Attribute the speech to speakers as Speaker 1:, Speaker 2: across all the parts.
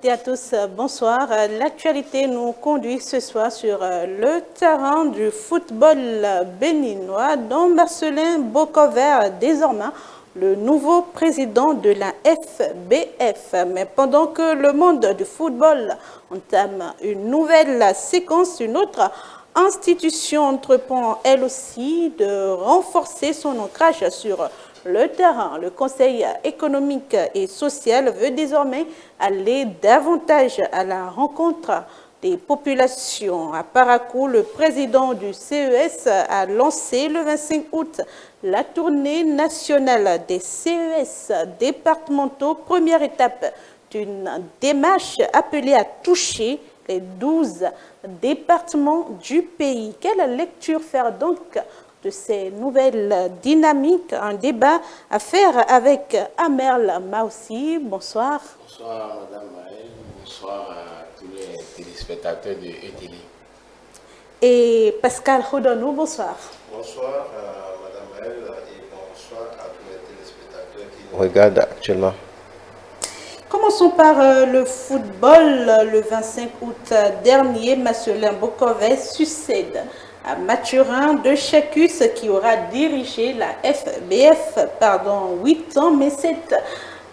Speaker 1: toutes et à tous, bonsoir. L'actualité nous conduit ce soir sur le terrain du football béninois dont Marcelin Bokover, désormais le nouveau président de la FBF. Mais pendant que le monde du football entame une nouvelle séquence, une autre institution entreprend elle aussi de renforcer son ancrage sur le terrain. Le Conseil économique et social veut désormais aller davantage à la rencontre des populations. À Parakou, le président du CES a lancé le 25 août la tournée nationale des CES départementaux, première étape d'une démarche appelée à toucher les 12 départements du pays. Quelle lecture faire donc de ces nouvelles dynamiques? Un débat à faire avec Amerl Maussi. Bonsoir.
Speaker 2: Bonsoir Madame Maëlle, bonsoir à tous les téléspectateurs de ETV.
Speaker 1: Et Pascal Rodonou, bonsoir.
Speaker 3: Bonsoir Madame Maëlle et bonsoir à tous les téléspectateurs qui nous regardent actuellement.
Speaker 1: Commençons par le football. Le 25 août dernier, Marcelin Bokover succède à Mathurin de Chacus qui aura dirigé la FBF pendant 8 ans. Mais cette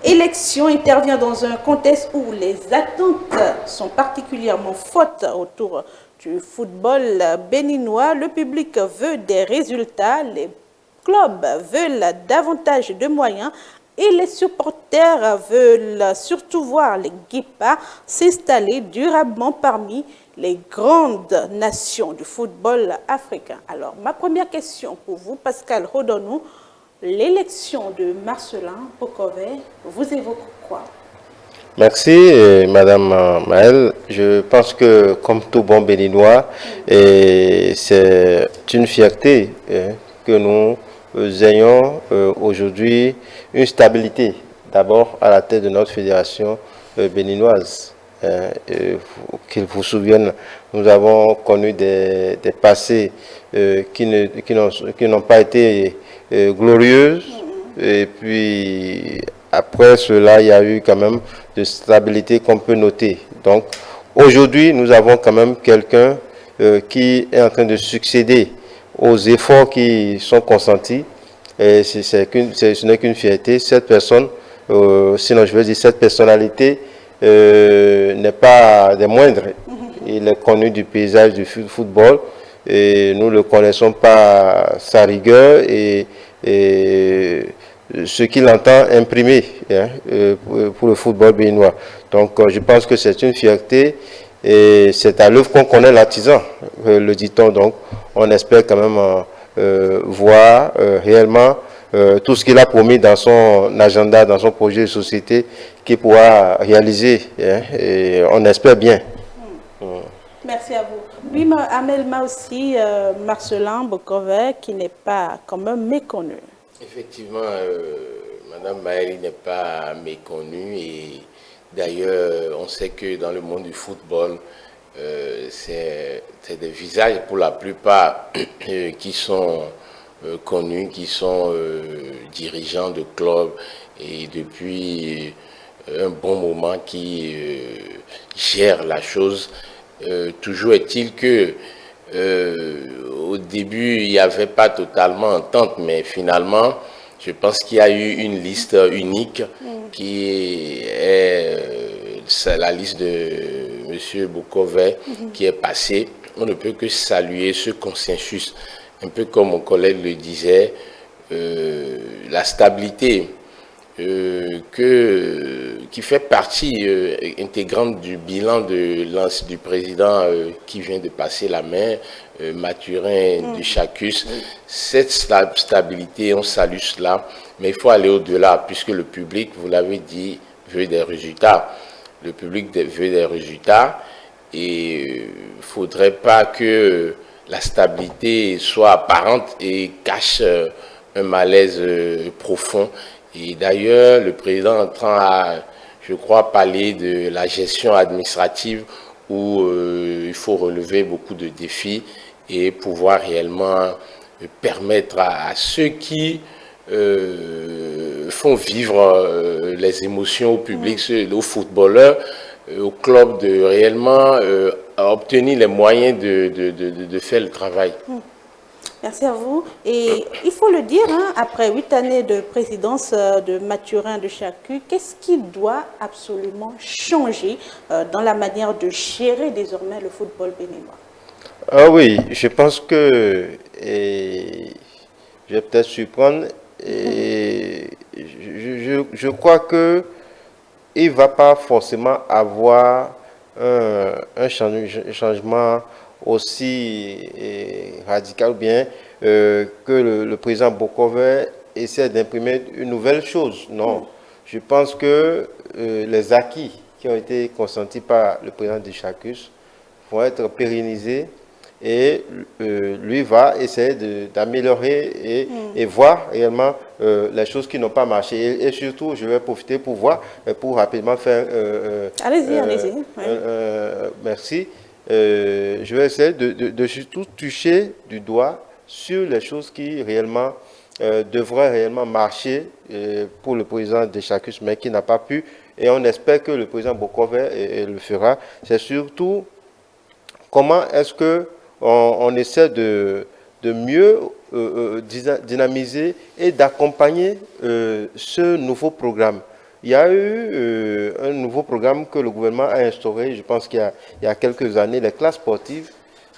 Speaker 1: élection intervient dans un contexte où les attentes sont particulièrement fortes autour du football béninois. Le public veut des résultats, les clubs veulent davantage de moyens et les supporters veulent surtout voir les Guipas s'installer durablement parmi les grandes nations du football africain. Alors, ma première question pour vous, Pascal Rodonou, l'élection de Marcelin Bokover vous évoque quoi?
Speaker 3: Merci Madame Maëlle. Je pense que comme tout bon béninois, c'est une fierté que nous ayons aujourd'hui une stabilité, d'abord à la tête de notre fédération béninoise. Qu'il vous souvienne, nous avons connu des passés qui n'ont pas été glorieuses, et puis après cela, il y a eu quand même de stabilité qu'on peut noter. Donc aujourd'hui, nous avons quand même quelqu'un qui est en train de succéder aux efforts qui sont consentis, et ce n'est qu'une fierté. Cette personne, sinon je veux dire cette personnalité, n'est pas des moindres. Il est connu du paysage du football et nous le connaissons par sa rigueur et ce qu'il entend imprimer pour le football béninois. Donc je pense que c'est une fierté et c'est à l'œuvre qu'on connaît l'artisan, le dit-on. Donc on espère quand même voir réellement tout ce qu'il a promis dans son agenda, dans son projet de société, qu'il pourra réaliser. Et on espère bien.
Speaker 1: Merci à vous. Oui, Amerl Maussi, Marcelin Bokover, qui n'est pas quand même méconnu.
Speaker 2: Effectivement, Madame Maëlle n'est pas méconnue et d'ailleurs, on sait que dans le monde du football, c'est des visages pour la plupart qui sont connus, qui sont dirigeants de clubs et depuis un bon moment qui gèrent la chose. Toujours est-il que au début il n'y avait pas totalement entente, mais finalement je pense qu'il y a eu une liste unique qui est la liste de M. Bokover qui est passée. On ne peut que saluer ce consensus. Un peu comme mon collègue le disait, la stabilité qui fait partie intégrante du bilan du président qui vient de passer la main, Mathurin de Chacus. Cette stabilité, on salue cela, mais il faut aller au-delà, puisque le public, vous l'avez dit, veut des résultats. Le public veut des résultats et il ne faudrait pas que la stabilité soit apparente et cache un malaise profond. Et d'ailleurs, le président est en train, je crois, parler de la gestion administrative où il faut relever beaucoup de défis et pouvoir réellement permettre à ceux qui font vivre les émotions au public, aux footballeurs, au club de réellement obtenir les moyens de faire le travail.
Speaker 1: Merci à vous. Et il faut le dire, hein, après 8 années de présidence de Mathurin de Chaku, qu'est-ce qui doit absolument changer dans la manière de gérer désormais le football béninois?
Speaker 3: Ah oui, je pense que, et je vais peut-être surprendre, et je crois que il ne va pas forcément avoir un changement aussi radical, bien que le président Bokover essaie d'imprimer une nouvelle chose. Non, je pense que les acquis qui ont été consentis par le président de Chacus vont être pérennisés et lui va essayer d'améliorer et voir réellement les choses qui n'ont pas marché. Et surtout, je vais profiter pour voir, pour rapidement faire...
Speaker 1: allez-y, allez-y.
Speaker 3: Merci. Je vais essayer de surtout toucher du doigt sur les choses qui réellement devraient réellement marcher pour le président de Chacus, mais qui n'a pas pu. Et on espère que le président Bokover le fera. C'est surtout comment est-ce que on essaie de mieux dynamiser et d'accompagner ce nouveau programme. Il y a eu un nouveau programme que le gouvernement a instauré, je pense qu'il y a quelques années, les classes sportives.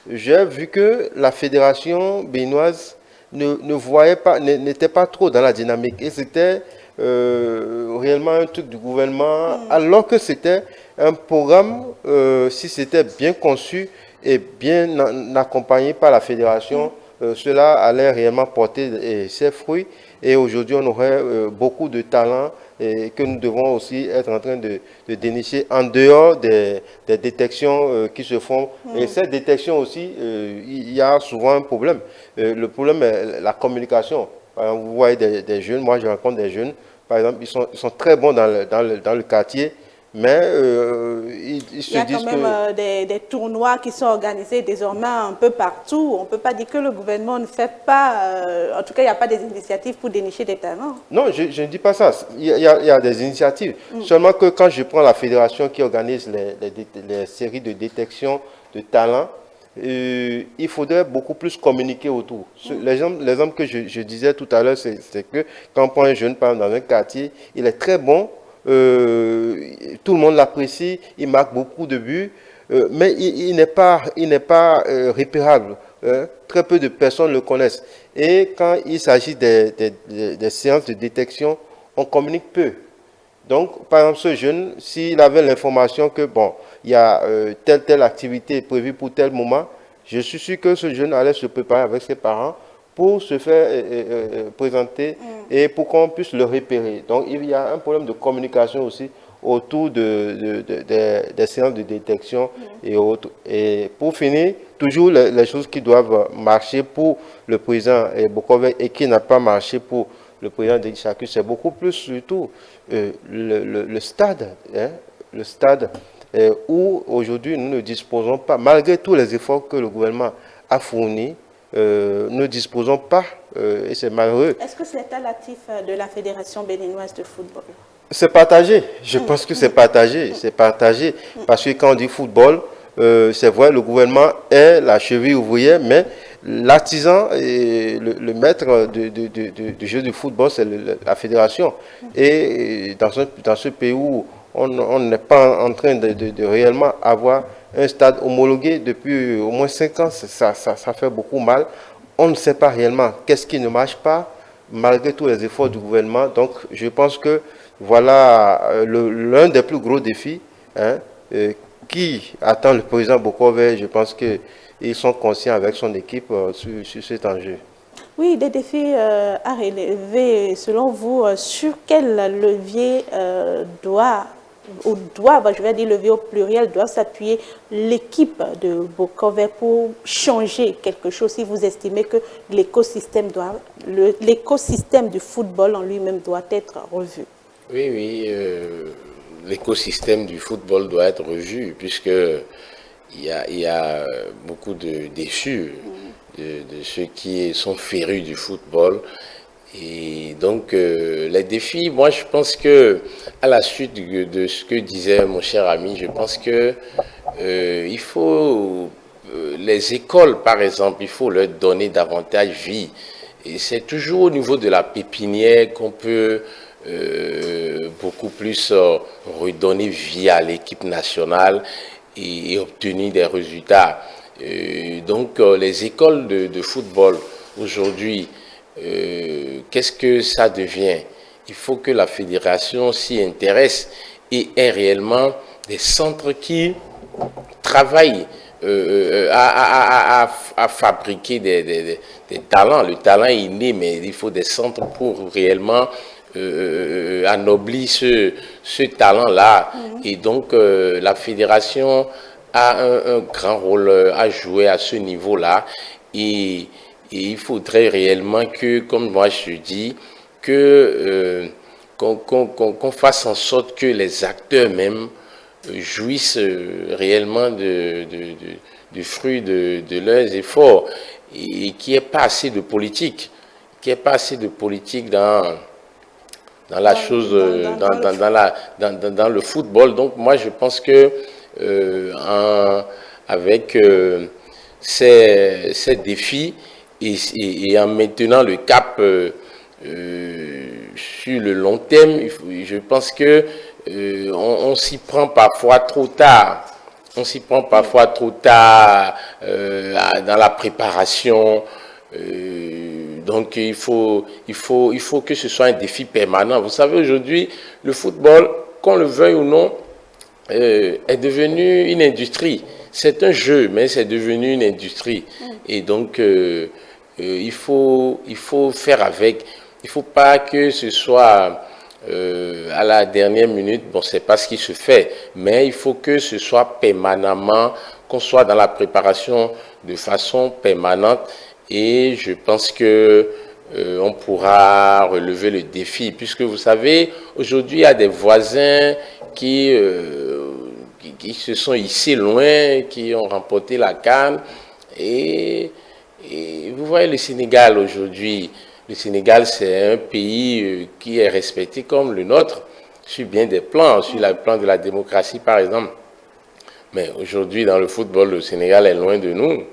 Speaker 3: J'ai vu que la fédération béninoise ne voyait pas, n'était pas trop dans la dynamique. Et c'était réellement un truc du gouvernement, alors que c'était un programme, si c'était bien conçu et bien accompagné par la fédération, cela allait réellement porter ses fruits. Et aujourd'hui, on aurait beaucoup de talents et que nous devons aussi être en train de dénicher en dehors des détections qui se font. Et cette détection aussi, il y a souvent un problème. Le problème est la communication. Par exemple, vous voyez des jeunes, moi je rencontre des jeunes, par exemple, ils sont très bons dans le quartier, mais ils se disent que...
Speaker 1: Il y a quand même des tournois qui sont organisés désormais un peu partout. On ne peut pas dire que le gouvernement ne fait pas... en tout cas, il n'y a pas des initiatives pour dénicher des talents.
Speaker 3: Non, je ne dis pas ça. Il y a des initiatives. Seulement que quand je prends la fédération qui organise les séries de détection de talents, il faudrait beaucoup plus communiquer autour. L'exemple que je disais tout à l'heure, c'est que quand on prend un jeune, par exemple, dans un quartier, il est très bon, tout le monde l'apprécie, il marque beaucoup de buts, mais il n'est pas repérable. Très peu de personnes le connaissent. Et quand il s'agit des séances de détection, on communique peu. Donc, par exemple, ce jeune, s'il avait l'information que, bon, il y a telle activité prévue pour tel moment, je suis sûr que ce jeune allait se préparer avec ses parents pour se faire présenter et pour qu'on puisse le repérer. Donc, il y a un problème de communication aussi autour des séances de détection et autres. Et pour finir, toujours les choses qui doivent marcher pour le président Bokover et qui n'a pas marché pour le président de Chacus, c'est beaucoup plus surtout le stade. Hein, le stade où aujourd'hui nous ne disposons pas, malgré tous les efforts que le gouvernement a fournis, nous ne disposons pas, et c'est malheureux.
Speaker 1: Est-ce que c'est à l'actif de la Fédération béninoise de football?
Speaker 3: C'est partagé, je pense que c'est partagé, parce que quand on dit football, c'est vrai, le gouvernement est la cheville ouvrière, mais l'artisan et le maître du jeu du football, c'est la fédération. Et dans ce pays où on n'est pas en train de réellement avoir un stade homologué depuis au moins 5 ans, ça fait beaucoup mal. On ne sait pas réellement qu'est-ce qui ne marche pas, malgré tous les efforts du gouvernement. Donc, je pense que voilà l'un des plus gros défis qui attend le président Bokover. Je pense qu'ils sont conscients avec son équipe sur cet enjeu.
Speaker 1: Oui, des défis à relever. Selon vous, sur quel levier je vais dire levier au pluriel, doit s'appuyer l'équipe de Bokover pour changer quelque chose, si vous estimez que l'écosystème du football en lui-même doit être revu?
Speaker 2: Oui, l'écosystème du football doit être revu, puisque il y a beaucoup de déçus, de ceux qui sont férus du football. Et donc, les défis, moi, je pense que, à la suite de ce que disait mon cher ami, je pense que il faut, les écoles, par exemple, il faut leur donner davantage vie. Et c'est toujours au niveau de la pépinière qu'on peut beaucoup plus redonner vie à l'équipe nationale et obtenir des résultats. Donc, les écoles de football, aujourd'hui, qu'est-ce que ça devient? Il faut que la fédération s'y intéresse et ait réellement des centres qui travaillent à fabriquer des talents. Le talent est inné, mais il faut des centres pour réellement anoblir ce talent-là. Et donc, la fédération a un grand rôle à jouer à ce niveau-là. Et il faudrait réellement que, comme moi je dis, qu'on fasse en sorte que les acteurs même jouissent réellement du fruit de leurs efforts et qu'il n'y ait pas assez de politique, dans la chose, dans le football. Donc moi je pense que avec ces défis et en maintenant le cap sur le long terme, je pense que on s'y prend parfois trop tard. On s'y prend parfois trop tard dans la préparation. Donc il faut que ce soit un défi permanent. Vous savez, aujourd'hui, le football, qu'on le veuille ou non, est devenu une industrie. C'est un jeu, mais c'est devenu une industrie. Et donc, il faut faire avec. Il ne faut pas que ce soit à la dernière minute. Bon, c'est pas ce qui se fait, mais il faut que ce soit permanemment, qu'on soit dans la préparation de façon permanente. Et je pense que on pourra relever le défi, puisque vous savez, aujourd'hui, il y a des voisins qui se sont hissés loin, qui ont remporté la CAN. Et vous voyez le Sénégal aujourd'hui. Le Sénégal, c'est un pays qui est respecté comme le nôtre, sur bien des plans, sur le plan de la démocratie, par exemple. Mais aujourd'hui, dans le football, le Sénégal est loin de nous.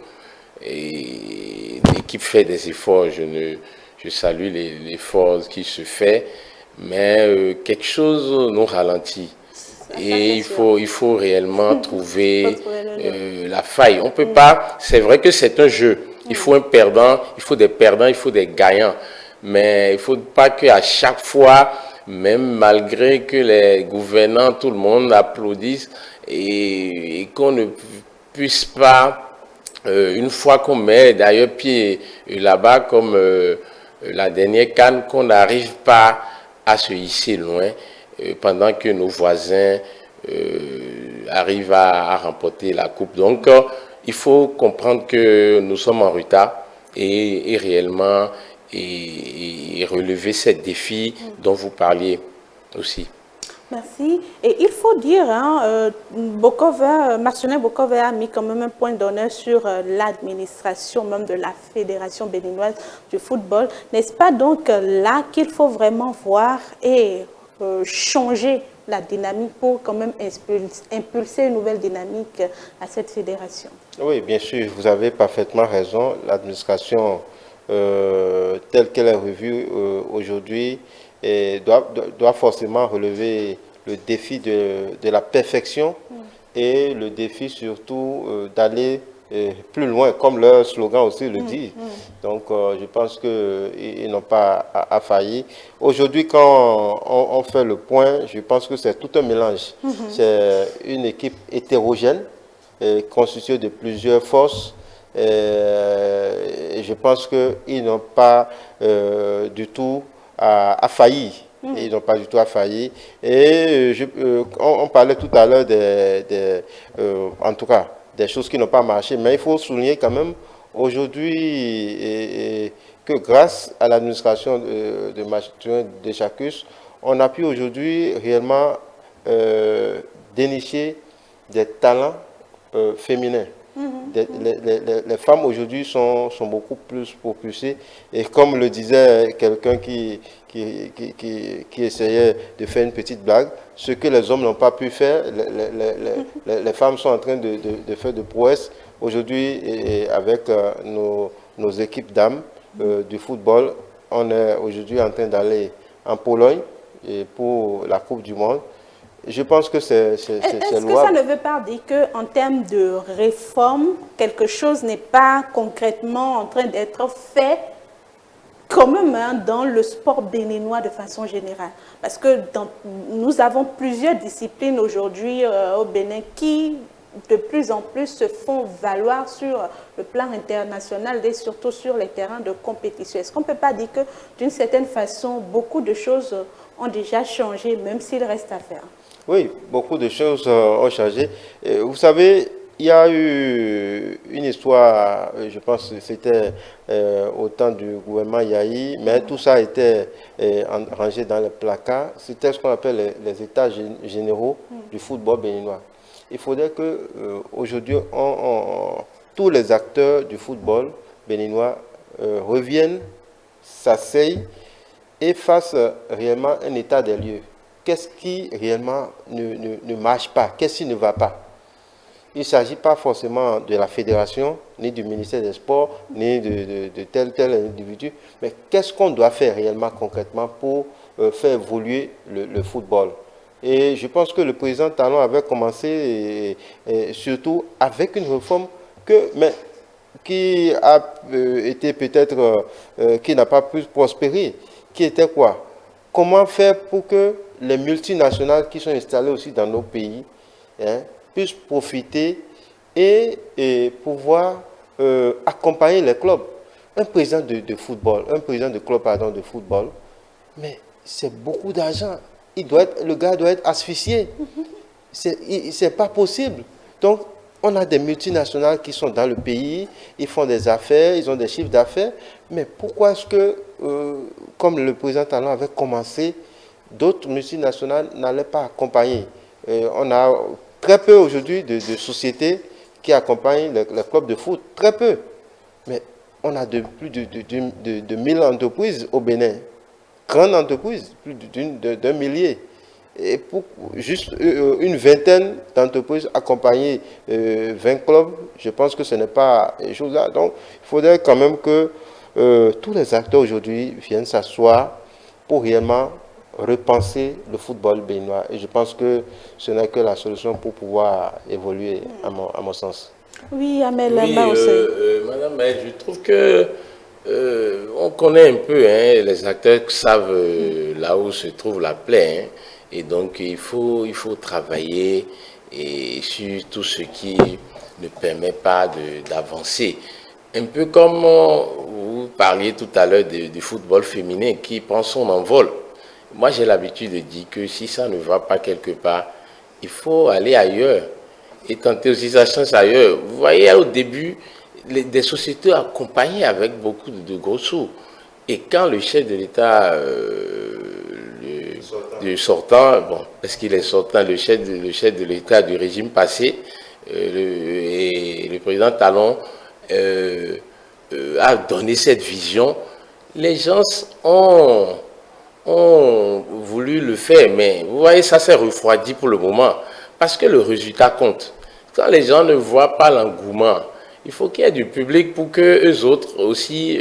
Speaker 2: Et l'équipe fait des efforts. Je salue l'effort qui se fait, mais quelque chose nous ralentit. Et il faut réellement trouver la faille. On peut pas, c'est vrai que c'est un jeu. Il faut un perdant, il faut des perdants, il faut des gagnants. Mais il ne faut pas qu'à chaque fois, même malgré que les gouvernants, tout le monde applaudisse et qu'on ne puisse pas, une fois qu'on met d'ailleurs pied là-bas, comme la dernière CAN, qu'on n'arrive pas à se hisser loin pendant que nos voisins arrivent à remporter la coupe. Donc, il faut comprendre que nous sommes en retard et réellement et relever ces défis dont vous parliez aussi.
Speaker 1: Merci. Et il faut dire, Marcelin Bokover a mis quand même un point d'honneur sur l'administration même de la Fédération béninoise du football. N'est-ce pas donc là qu'il faut vraiment voir et changer la dynamique pour quand même impulser une nouvelle dynamique à cette fédération?
Speaker 3: Oui, bien sûr, vous avez parfaitement raison. L'administration telle qu'elle est revue aujourd'hui doit forcément relever le défi de la perfection et le défi surtout d'aller plus loin, comme leur slogan aussi le dit. Donc, je pense qu'ils n'ont pas à faillir. Aujourd'hui, quand on fait le point, je pense que c'est tout un mélange. C'est une équipe hétérogène, constituée de plusieurs forces. Et je pense qu'ils n'ont pas du tout à faillir. Ils n'ont pas du tout à faillir. Et on parlait tout à l'heure en tout cas, des choses qui n'ont pas marché. Mais il faut souligner quand même aujourd'hui que grâce à l'administration de Marcelin Deschacus, on a pu aujourd'hui réellement dénicher des talents féminins. Les femmes aujourd'hui sont beaucoup plus propulsées. Et comme le disait quelqu'un qui essayait de faire une petite blague, ce que les hommes n'ont pas pu faire, les femmes sont en train de faire de prouesses. Aujourd'hui, avec nos équipes dames du football, on est aujourd'hui en train d'aller en Pologne pour la Coupe du Monde. Je pense que c'est louable.
Speaker 1: Est-ce que ça ne veut pas dire qu'en termes de réforme, quelque chose n'est pas concrètement en train d'être fait quand même dans le sport béninois de façon générale? Parce que nous avons plusieurs disciplines aujourd'hui au Bénin qui de plus en plus se font valoir sur le plan international et surtout sur les terrains de compétition. Est-ce qu'on ne peut pas dire que d'une certaine façon, beaucoup de choses ont déjà changé, même s'il reste à faire?
Speaker 3: Oui, beaucoup de choses ont changé. Vous savez, il y a eu une histoire, je pense que c'était au temps du gouvernement Yahi, mais tout ça a été rangé dans le placard. C'était ce qu'on appelle les états généraux du football béninois. Il faudrait que aujourd'hui, tous les acteurs du football béninois reviennent, s'asseyent et fassent réellement un état des lieux. Qu'est-ce qui réellement ne marche pas? Qu'est-ce qui ne va pas? Il ne s'agit pas forcément de la fédération, ni du ministère des Sports, ni de tel individu, mais qu'est-ce qu'on doit faire réellement concrètement pour faire évoluer le football? Et je pense que le président Talon avait commencé, surtout avec une réforme qui a été peut-être, qui n'a pas pu prospérer, qui était quoi? Comment faire pour que les multinationales qui sont installées aussi dans nos pays puissent profiter et pouvoir accompagner les clubs. Un président de football, un président de club de football, mais c'est beaucoup d'argent. Le gars doit être asphyxié. C'est pas possible. Donc, on a des multinationales qui sont dans le pays, ils font des affaires, ils ont des chiffres d'affaires, mais pourquoi est-ce que, comme le président Talon avait commencé, d'autres multinationales n'allaient pas accompagner? On a très peu aujourd'hui de sociétés qui accompagnent les clubs de foot, très peu. Mais on a plus de 1000 entreprises au Bénin, grandes entreprises, plus d'un millier. Et pour juste une vingtaine d'entreprises accompagner 20 clubs, je pense que ce n'est pas une chose là. Donc, il faudrait quand même que tous les acteurs aujourd'hui viennent s'asseoir pour réellement repenser le football béninois. Et je pense que ce n'est que la solution pour pouvoir évoluer, à mon sens.
Speaker 1: Oui, Amel,
Speaker 2: oui, Madame Maëlle, je trouve que on connaît un peu les acteurs qui savent là où se trouve la plaie. Et donc, il faut travailler sur tout ce qui ne permet pas d'avancer. Un peu comme vous parliez tout à l'heure du football féminin qui prend son envol. Moi, j'ai l'habitude de dire que si ça ne va pas quelque part, il faut aller ailleurs et tenter aussi sa chance ailleurs. Vous voyez, au début, des sociétés accompagnées avec beaucoup de gros sous. Et quand le chef de l'État, du sortant, bon, parce qu'il est sortant, le chef de l'État du régime passé, et le président Talon a donné cette vision, les gens ont voulu le faire, mais vous voyez, ça s'est refroidi pour le moment, parce que le résultat compte. Quand les gens ne voient pas l'engouement, il faut qu'il y ait du public pour que eux autres aussi,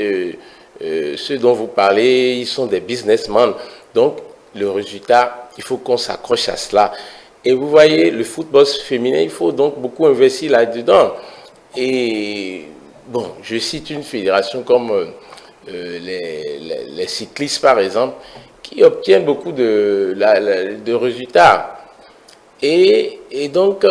Speaker 2: ceux dont vous parlez, ils sont des businessmen. Donc, le résultat, il faut qu'on s'accroche à cela. Et vous voyez, le football féminin, il faut donc beaucoup investir là-dedans. Et bon, je cite une fédération comme les cyclistes, par exemple, qui obtiennent beaucoup de résultats. Et donc,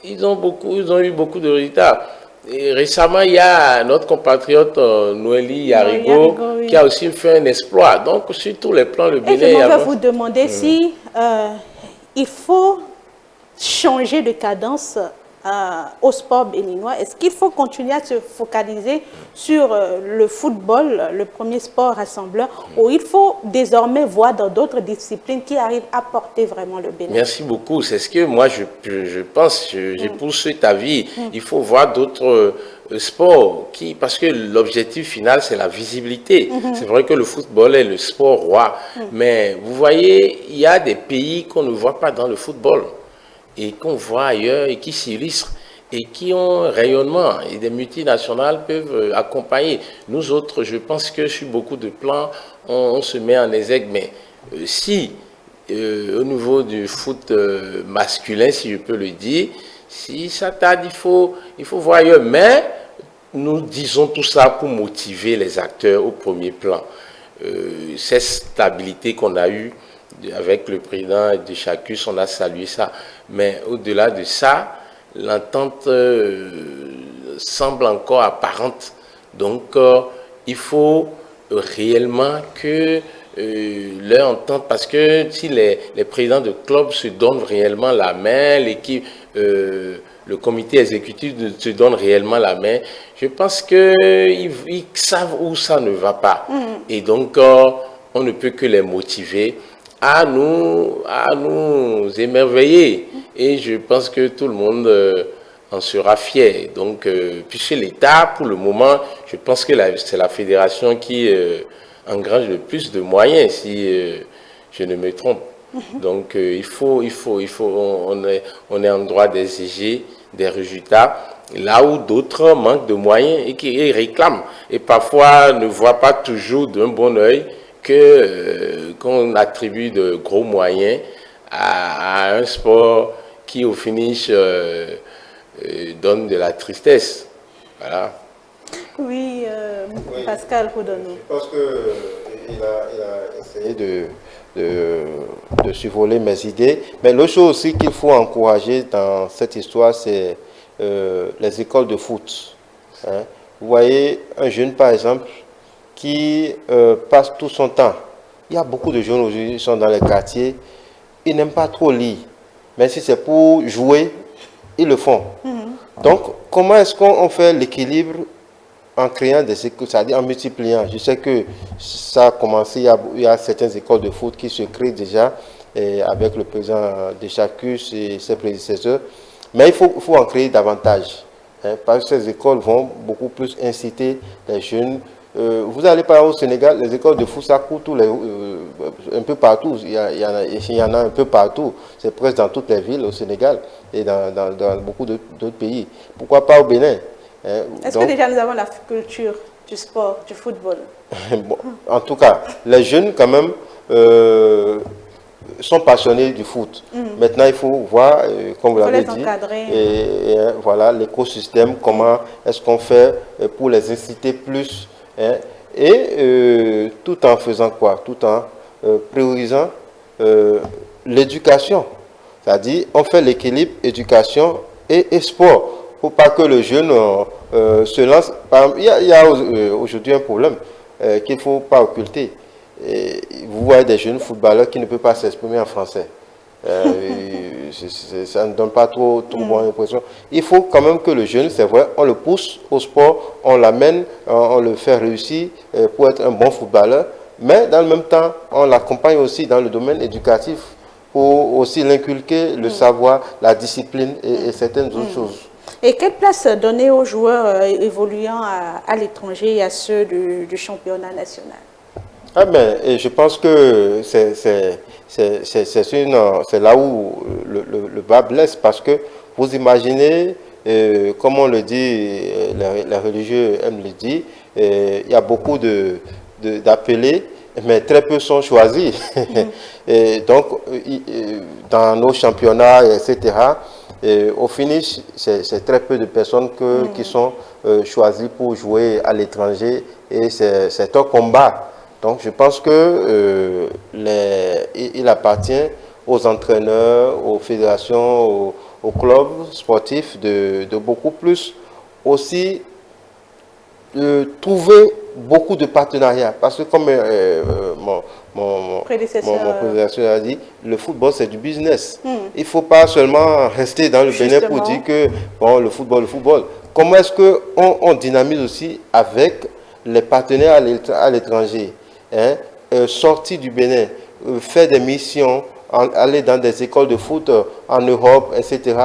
Speaker 2: ils ont eu beaucoup de résultats. Et récemment, il y a notre compatriote Noélie Yarigo oui, qui a aussi fait un exploit. Donc, sur tous les plans, le Bénin...
Speaker 1: Et je vais vous demander si il faut changer de cadence au sport béninois? Est-ce qu'il faut continuer à se focaliser sur le football, le premier sport rassembleur, ou il faut désormais voir dans d'autres disciplines qui arrivent à porter vraiment le Bénin?
Speaker 2: Merci beaucoup. C'est ce que moi je pense, j'épouse cet avis. Il faut voir d'autres sports parce que l'objectif final c'est la visibilité. C'est vrai que le football est le sport roi, mais vous voyez, il y a des pays qu'on ne voit pas dans le football et qu'on voit ailleurs et qui s'illustrent et qui ont un rayonnement, et des multinationales peuvent accompagner. Nous autres, je pense que sur beaucoup de plans, on se met en exergue, mais si au niveau du foot masculin, si je peux le dire, si ça tarde, il faut voir ailleurs. Mais nous disons tout ça pour motiver les acteurs au premier plan. Cette stabilité qu'on a eue avec le président de Chacus, on a salué ça. Mais au-delà de ça, l'entente semble encore apparente. Donc, il faut réellement que leur entente, parce que si les présidents de clubs se donnent réellement la main, l'équipe, le comité exécutif se donne réellement la main, je pense qu'ils savent où ça ne va pas. Et donc, on ne peut que les motiver à nous émerveiller. Et je pense que tout le monde en sera fier. Donc, puisque l'État, pour le moment, je pense que c'est la fédération qui engrange le plus de moyens, si je ne me trompe. Donc, on est en droit d'exiger des résultats là où d'autres manquent de moyens et qui réclament. Et parfois ne voient pas toujours d'un bon œil qu'on attribue de gros moyens à un sport qui, au finish, donne de la tristesse. Voilà.
Speaker 1: Oui, Pascal Roudonou.
Speaker 3: Je pense qu'il a essayé de survoler mes idées. Mais l'autre chose aussi qu'il faut encourager dans cette histoire, c'est les écoles de foot. Hein. Vous voyez, un jeune, par exemple, qui passe tout son temps. Il y a beaucoup de jeunes aujourd'hui qui sont dans les quartiers, ils n'aiment pas trop lire. Mais si c'est pour jouer, ils le font. Donc, comment est-ce qu'on fait l'équilibre en créant des écoles, c'est-à-dire en multipliant? Je sais que ça a commencé, il y a certaines écoles de foot qui se créent déjà avec le président de Chacus et ses prédécesseurs. Mais il faut en créer davantage. Hein, parce que ces écoles vont beaucoup plus inciter les jeunes. Vous allez par exemple au Sénégal, les écoles de foot, ça court un peu partout. Il y en a un peu partout. C'est presque dans toutes les villes au Sénégal et dans beaucoup d'autres pays. Pourquoi pas au Bénin? Hein?
Speaker 1: Est-ce que déjà nous avons la culture du sport, du football?
Speaker 3: Bon, en tout cas, les jeunes quand même sont passionnés du foot. Maintenant, il faut voir, comme vous l'avez dit, et voilà l'écosystème, comment est-ce qu'on fait pour les inciter plus. Hein, et tout en faisant quoi? Tout en priorisant l'éducation. C'est-à-dire, on fait l'équilibre éducation et sport. Pour pas que le jeune se lance. Il y a aujourd'hui un problème qu'il ne faut pas occulter. Et vous voyez des jeunes footballeurs qui ne peuvent pas s'exprimer en français. Ça ne donne pas trop bonne impression. Il faut quand même que le jeune, c'est vrai, on le pousse au sport, on l'amène, on le fait réussir pour être un bon footballeur. Mais dans le même temps, on l'accompagne aussi dans le domaine éducatif pour aussi l'inculquer, le savoir, la discipline et certaines autres choses.
Speaker 1: Et quelle place donner aux joueurs évoluant à l'étranger et à ceux du championnat national?
Speaker 3: Ah ben, et je pense que c'est là où le bas blesse, parce que vous imaginez, comme on le dit, les religieux aiment le dire, il y a beaucoup d'appelés, mais très peu sont choisis. Et donc, dans nos championnats, etc., au finish, c'est très peu de personnes qui sont choisies pour jouer à l'étranger, et c'est un combat. Donc je pense que il appartient aux entraîneurs, aux fédérations, aux clubs sportifs de beaucoup plus aussi trouver beaucoup de partenariats. Parce que comme mon prédécesseur a dit, le football, c'est du business. Il ne faut pas seulement rester dans le Bénin pour dire que bon, le football. Comment est-ce qu'on dynamise aussi avec les partenaires à l'étranger, hein, sortir du Bénin, faire des missions, aller dans des écoles de foot en Europe, etc.,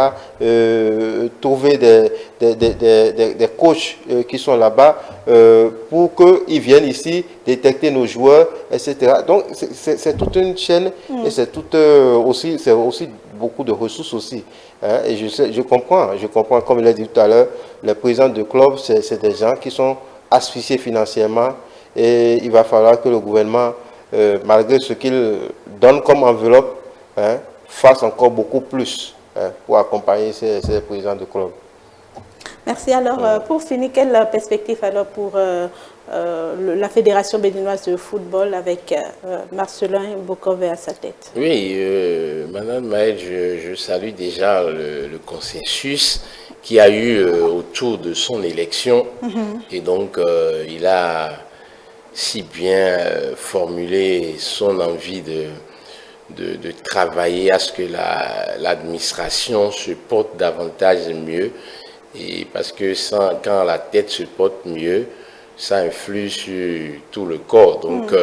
Speaker 3: trouver des coachs qui sont là-bas pour qu'ils viennent ici détecter nos joueurs, etc. Donc, c'est toute une chaîne et c'est aussi beaucoup de ressources aussi. Hein, et je comprends, comme il a dit tout à l'heure, les présidents de club, c'est des gens qui sont asphyxiés financièrement et il va falloir que le gouvernement, malgré ce qu'il donne comme enveloppe, hein, fasse encore beaucoup plus, hein, pour accompagner ces présidents de club.
Speaker 1: Merci. Alors, pour finir, quelle perspective alors pour la Fédération béninoise de football avec Marcelin Bokové à sa tête?
Speaker 2: Oui, Madame Maëlle, je salue déjà le consensus qu'il y a eu autour de son élection. Et donc, il a si bien formulé son envie de travailler à ce que l'administration se porte davantage mieux. Et parce que quand la tête se porte mieux, ça influe sur tout le corps. Donc,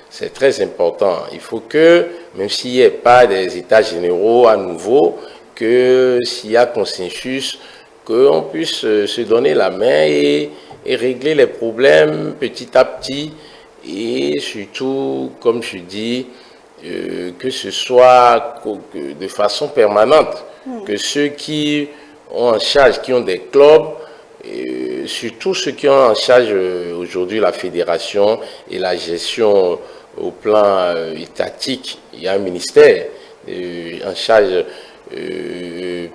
Speaker 2: c'est très important. Il faut que, même s'il n'y ait pas des états généraux à nouveau, que s'il y a consensus, qu'on puisse se donner la main et régler les problèmes petit à petit. Et surtout, comme je dis, que ce soit de façon permanente, que ceux qui ont en charge, qui ont des clubs, surtout ceux qui ont en charge aujourd'hui la fédération et la gestion au plan étatique, il y a un ministère en charge,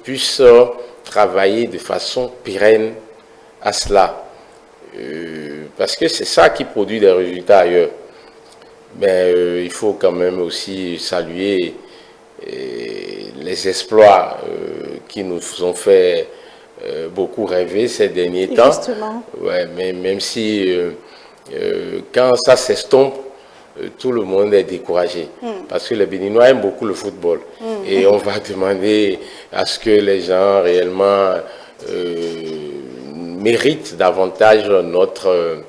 Speaker 2: puissent travailler de façon pérenne à cela. Parce que c'est ça qui produit des résultats ailleurs. Mais il faut quand même aussi saluer les exploits qui nous ont fait beaucoup rêver ces derniers temps. Justement. Ouais, mais même si quand ça s'estompe, tout le monde est découragé. Parce que les Béninois aiment beaucoup le football. Et on va demander à ce que les gens réellement méritent davantage notre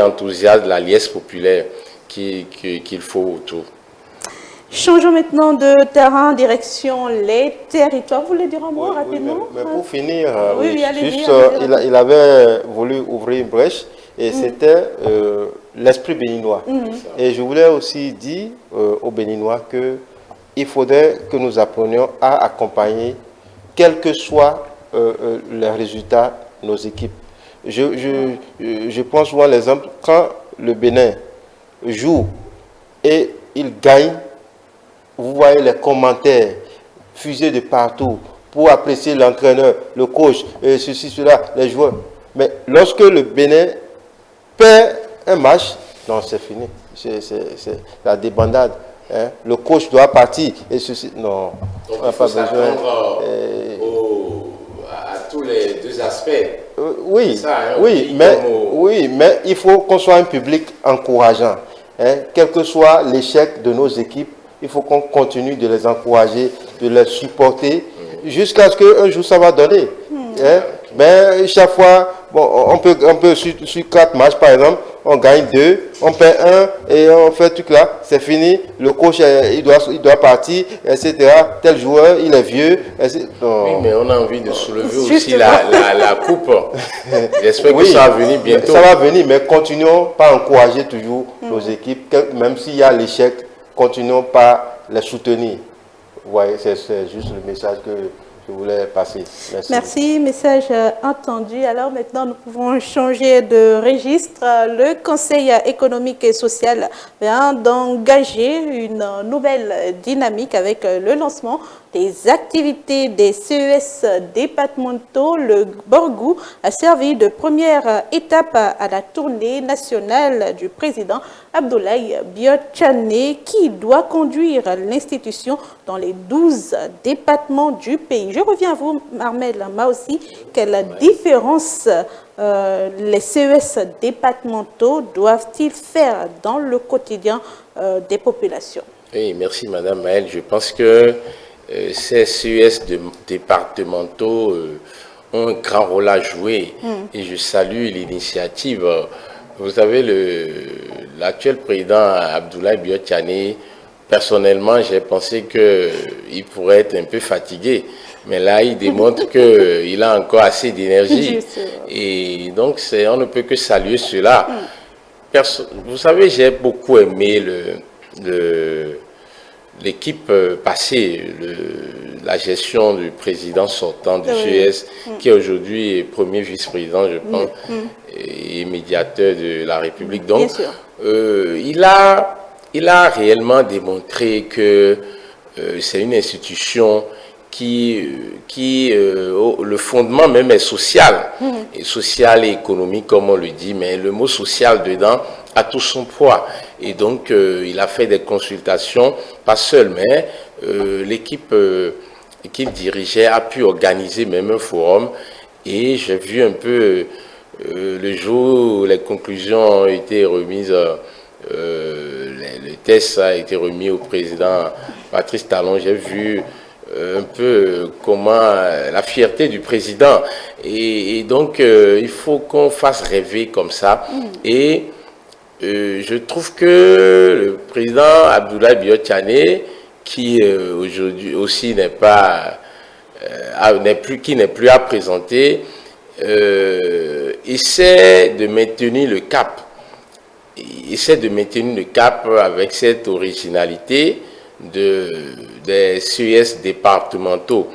Speaker 2: enthousiasme, la liesse populaire qu'il faut autour.
Speaker 1: Changeons maintenant de terrain, direction les territoires. Vous voulez dire un mot rapidement?
Speaker 3: Mais pour finir, il avait voulu ouvrir une brèche et c'était l'esprit béninois. Et je voulais aussi dire aux Béninois qu'il faudrait que nous apprenions à accompagner, quels que soient les résultats de nos équipes. Je prends souvent l'exemple, quand le Bénin joue et il gagne, vous voyez les commentaires fusés de partout pour apprécier l'entraîneur, le coach, ceci, cela, les joueurs. Mais lorsque le Bénin perd un match, non, c'est fini. C'est la débandade. Hein. Le coach doit partir et ceci. Non,
Speaker 2: on n'a pas besoin. À tous les deux aspects.
Speaker 3: Oui, ça, hein, oui, mais il faut qu'on soit un public encourageant. Hein. Quel que soit l'échec de nos équipes, il faut qu'on continue de les encourager, de les supporter, jusqu'à ce qu'un jour ça va donner. Hein? Mais chaque fois, bon, on peut sur 4 matchs par exemple, on gagne 2, on perd 1 et on fait tout là, c'est fini. Le coach il doit partir, etc. Tel joueur, il est vieux.
Speaker 2: Oui, mais on a envie de soulever aussi la coupe. J'espère que ça va venir bientôt.
Speaker 3: Ça va venir, mais continuons par encourager toujours nos équipes, même s'il y a l'échec. Continuons par les soutenir. Vous voyez, c'est juste le message que je voulais passer.
Speaker 1: Merci, message entendu. Alors maintenant, nous pouvons changer de registre. Le Conseil économique et social vient d'engager une nouvelle dynamique avec le lancement des activités des CES départementaux, le Borgou a servi de première étape à la tournée nationale du président Abdoulaye Biotchane qui doit conduire l'institution dans les 12 départements du pays. Je reviens à vous, Armel Maossi. Quelle différence les CES départementaux doivent-ils faire dans le quotidien des populations?
Speaker 2: Oui, merci Madame Maëlle. Je pense que ces CES départementaux ont un grand rôle à jouer et je salue l'initiative. Vous savez, l'actuel président Abdoulaye Biotchane, personnellement, j'ai pensé qu'il pourrait être un peu fatigué. Mais là, il démontre qu'il a encore assez d'énergie. Et donc, on ne peut que saluer cela. Vous savez, j'ai beaucoup aimé l'équipe passée, la gestion du président sortant du CES, qui est aujourd'hui premier vice-président, je pense, et médiateur de la République. Donc, il a réellement démontré que c'est une institution le fondement même est social, et social et économique comme on le dit, mais le mot social dedans a tout son poids. Et donc il a fait des consultations, pas seul, mais l'équipe qu'il dirigeait a pu organiser même un forum, et j'ai vu un peu le jour où les conclusions ont été remises, le test a été remis au président Patrice Talon, j'ai vu un peu comment la fierté du président, et donc il faut qu'on fasse rêver comme ça. Et je trouve que le président Abdoulaye Biotchane, qui aujourd'hui aussi n'est plus à présenter, essaie de maintenir le cap. Avec cette originalité des CES départementaux.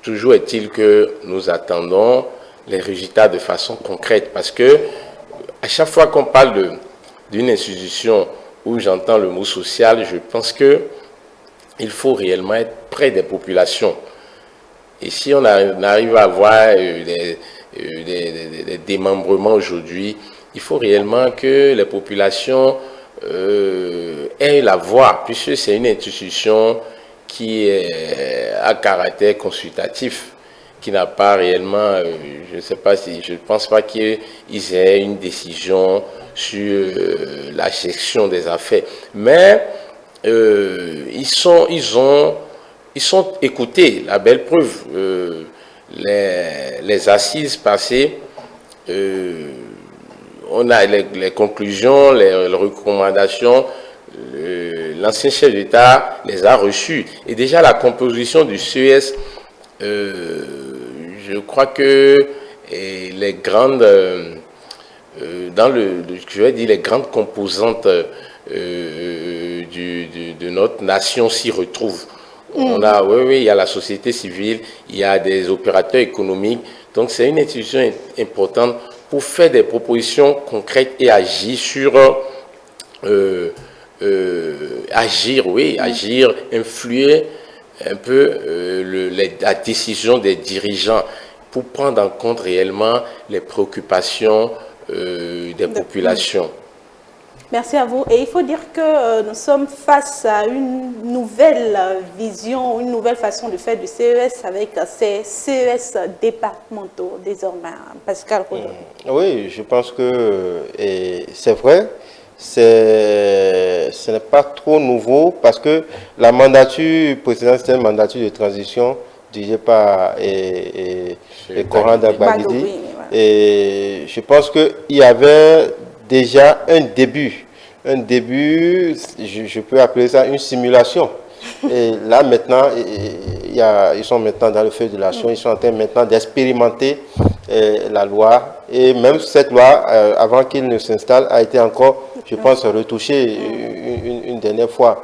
Speaker 2: Toujours est-il que nous attendons les résultats de façon concrète, parce que à chaque fois qu'on parle d'une institution où j'entends le mot social, je pense que il faut réellement être près des populations. Et si on arrive à avoir des démembrements aujourd'hui, il faut réellement que les populations aient la voix, puisque c'est une institution qui est à caractère consultatif, qui n'a pas réellement, je ne pense pas qu'ils aient une décision sur la gestion des affaires. Mais ils sont écoutés. La belle preuve, les assises passées, on a les conclusions, les recommandations. L'ancien chef d'État les a reçus. Et déjà la composition du CES, je crois que les grandes, les grandes composantes de notre nation s'y retrouvent. Il y a la société civile, il y a des opérateurs économiques. Donc c'est une institution importante pour faire des propositions concrètes et agir sur agir, influer un peu la décision des dirigeants pour prendre en compte réellement les préoccupations des populations.
Speaker 1: Merci à vous. Et il faut dire que nous sommes face à une nouvelle vision, une nouvelle façon de faire du CES avec ces CES départementaux désormais. Pascal Rodon.
Speaker 3: Oui, je pense que c'est vrai. Ce n'est pas trop nouveau parce que la mandature présidentielle, c'est une mandature de transition dirigée par Coran Dagbagidi. Et je pense qu'il y avait déjà un début, je peux appeler ça une simulation. Et là maintenant, ils sont maintenant dans le feu de l'action, ils sont en train maintenant d'expérimenter la loi. Et même cette loi, avant qu'il ne s'installe, a été encore, je pense, retouchée une dernière fois.